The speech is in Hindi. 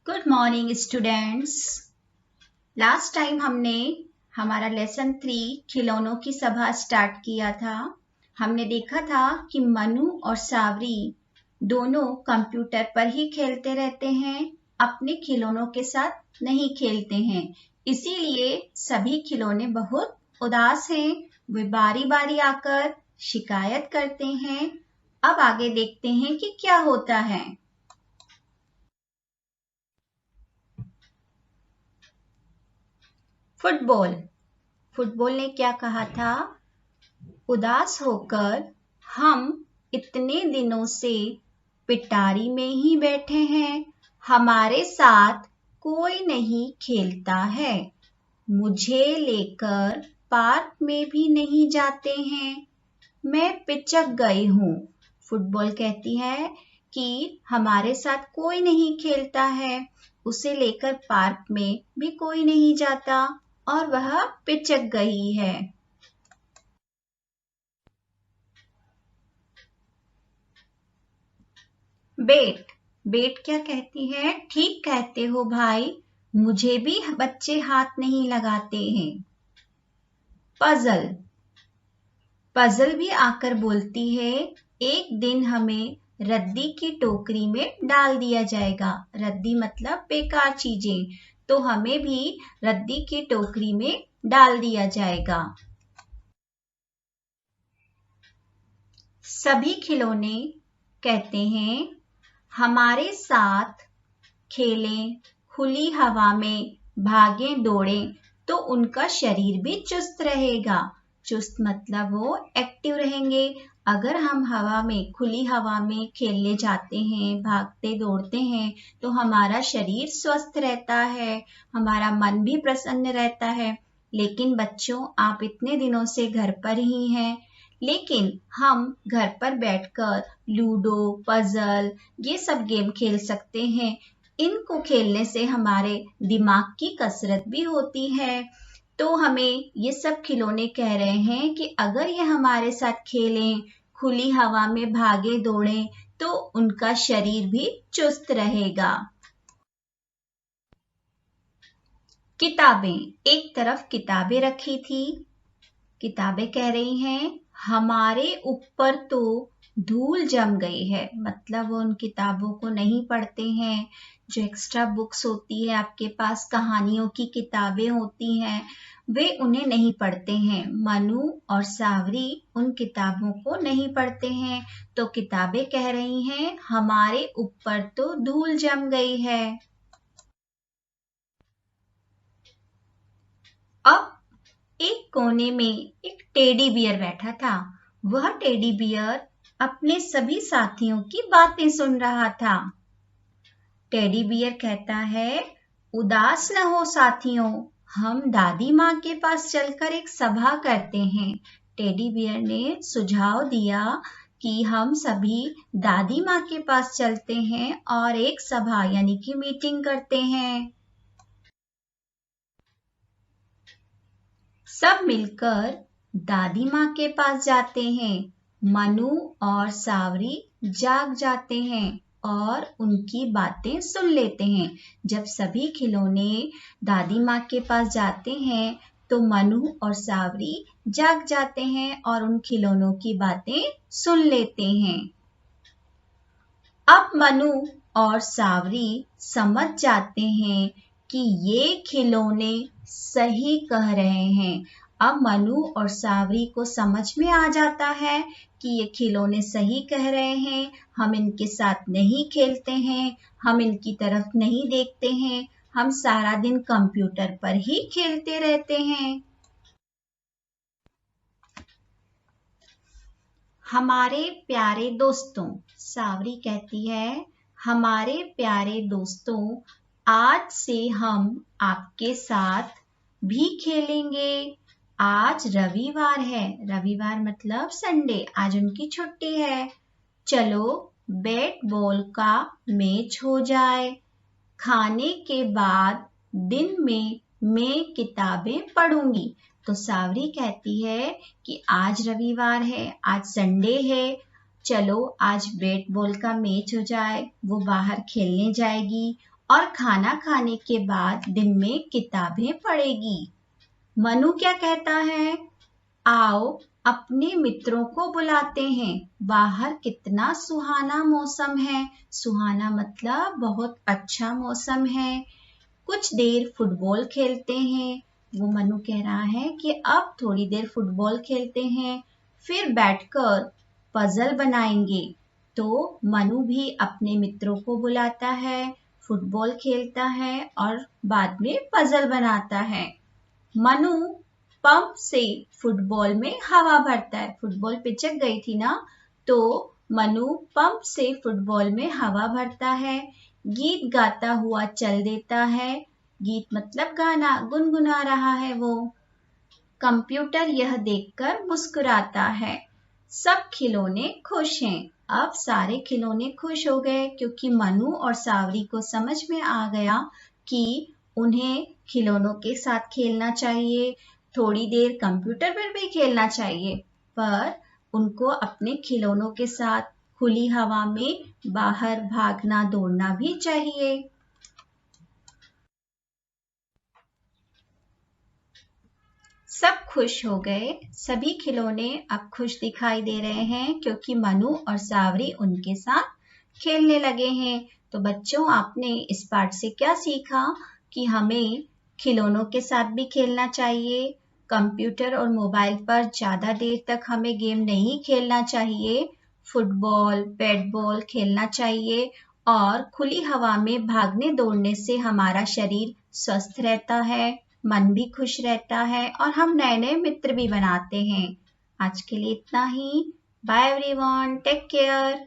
Good morning students. Last time हमने हमारा लेसन 3 खिलौनों की सभा स्टार्ट किया था। हमने देखा था कि मनु और सावरी दोनों कंप्यूटर पर ही खेलते रहते हैं, अपने खिलौनों के साथ नहीं खेलते हैं। इसीलिए सभी खिलौने बहुत उदास हैं। वे बारी बारी आकर शिकायत करते हैं। अब आगे देखते हैं कि क्या होता है। फुटबॉल ने क्या कहा था? उदास होकर हम इतने दिनों से पिटारी में ही बैठे हैं, हमारे साथ कोई नहीं खेलता है, मुझे लेकर पार्क में भी नहीं जाते हैं, मैं पिचक गई हूँ। फुटबॉल कहती है कि हमारे साथ कोई नहीं खेलता है, उसे लेकर पार्क में भी कोई नहीं जाता और वह पिचक गई है। बेट क्या कहती है? ठीक कहते हो भाई, मुझे भी बच्चे हाथ नहीं लगाते हैं। पजल भी आकर बोलती है, एक दिन हमें रद्दी की टोकरी में डाल दिया जाएगा। रद्दी मतलब बेकार चीजें, तो हमें भी रद्दी की टोकरी में डाल दिया जाएगा। सभी खिलौने कहते हैं, हमारे साथ खेलें, खुली हवा में भागें दौड़ें तो उनका शरीर भी चुस्त रहेगा। चुस्त मतलब वो एक्टिव रहेंगे। अगर हम खुली हवा में खेलने जाते हैं, भागते दौड़ते हैं तो हमारा शरीर स्वस्थ रहता है, हमारा मन भी प्रसन्न रहता है। लेकिन बच्चों, आप इतने दिनों से घर पर ही हैं, लेकिन हम घर पर बैठकर लूडो, पजल ये सब गेम खेल सकते हैं। इनको खेलने से हमारे दिमाग की कसरत भी होती है। तो हमें ये सब खिलौने कह रहे हैं कि अगर ये हमारे साथ खेलें, खुली हवा में भागे दौड़ें तो उनका शरीर भी चुस्त रहेगा। किताबें, एक तरफ किताबें रखी थी। किताबें कह रही हैं, हमारे ऊपर तो धूल जम गई है। मतलब वो उन किताबों को नहीं पढ़ते हैं। जो एक्स्ट्रा बुक्स होती है, आपके पास कहानियों की किताबें होती हैं, वे उन्हें नहीं पढ़ते हैं। मनु और सावरी उन किताबों को नहीं पढ़ते हैं। तो किताबें कह रही हैं, हमारे ऊपर तो धूल जम गई है। अब एक कोने में एक टेडी बियर बैठा था। वह टेडी बियर अपने सभी साथियों की बातें सुन रहा था। टेडी बियर कहता है, उदास न हो साथियों, हम दादी माँ के पास चलकर एक सभा करते हैं। टेडी बियर ने सुझाव दिया कि हम सभी दादी माँ के पास चलते हैं और एक सभा यानी कि मीटिंग करते हैं। सब मिलकर दादी माँ के पास जाते हैं। मनु और सावरी जाग जाते हैं और उनकी बातें सुन लेते हैं। जब सभी खिलौने दादी माँ के पास जाते हैं तो मनु और सावरी जाग जाते हैं और उन खिलौनों की बातें सुन लेते हैं। अब मनु और सावरी समझ जाते हैं कि ये खिलौने सही कह रहे हैं। अब मनु और सावरी को समझ में आ जाता है कि ये खिलौने सही कह रहे हैं, हम इनके साथ नहीं खेलते हैं, हम इनकी तरफ नहीं देखते हैं, हम सारा दिन कंप्यूटर पर ही खेलते रहते हैं। हमारे प्यारे दोस्तों, सावरी कहती है, हमारे प्यारे दोस्तों, आज से हम आपके साथ भी खेलेंगे। आज रविवार है, रविवार मतलब संडे, आज उनकी छुट्टी है। चलो बैट बॉल का मैच हो जाए। खाने के बाद दिन में मैं किताबें पढ़ूंगी। तो सावरी कहती है कि आज रविवार है, आज संडे है, चलो आज बैट बॉल का मैच हो जाए। वो बाहर खेलने जाएगी और खाना खाने के बाद दिन में किताबें पढ़ेगी। मनु क्या कहता है? आओ अपने मित्रों को बुलाते हैं, बाहर कितना सुहाना मौसम है। सुहाना मतलब बहुत अच्छा मौसम है। कुछ देर फुटबॉल खेलते हैं। वो मनु कह रहा है कि अब थोड़ी देर फुटबॉल खेलते हैं, फिर बैठकर पजल बनाएंगे। तो मनु भी अपने मित्रों को बुलाता है, फुटबॉल खेलता है और बाद में पजल बनाता है। मनु पंप से फुटबॉल में हवा भरता है। फुटबॉल पिचक गई थी ना, तो मनु पंप से फुटबॉल में हवा भरता है। गीत गाता हुआ चल देता है। गीत मतलब गाना, गुनगुना रहा है वो। कंप्यूटर यह देखकर मुस्कुराता है। सब खिलौने खुश हैं। अब सारे खिलौने खुश हो गए क्योंकि मनु और सावरी को समझ में आ गया कि उन्हें खिलौनों के साथ खेलना चाहिए, थोड़ी देर कंप्यूटर पर भी खेलना चाहिए, पर उनको अपने खिलौनों के साथ खुली हवा में बाहर भागना दौड़ना भी चाहिए। सब खुश हो गए। सभी खिलौने अब खुश दिखाई दे रहे हैं क्योंकि मनु और सावरी उनके साथ खेलने लगे हैं। तो बच्चों, आपने इस पाठ से क्या सीखा कि हमें खिलौनों के साथ भी खेलना चाहिए। कंप्यूटर और मोबाइल पर ज़्यादा देर तक हमें गेम नहीं खेलना चाहिए। फुटबॉल, बैट बॉल खेलना चाहिए और खुली हवा में भागने दौड़ने से हमारा शरीर स्वस्थ रहता है, मन भी खुश रहता है और हम नए नए मित्र भी बनाते हैं। आज के लिए इतना ही। Bye everyone, take care.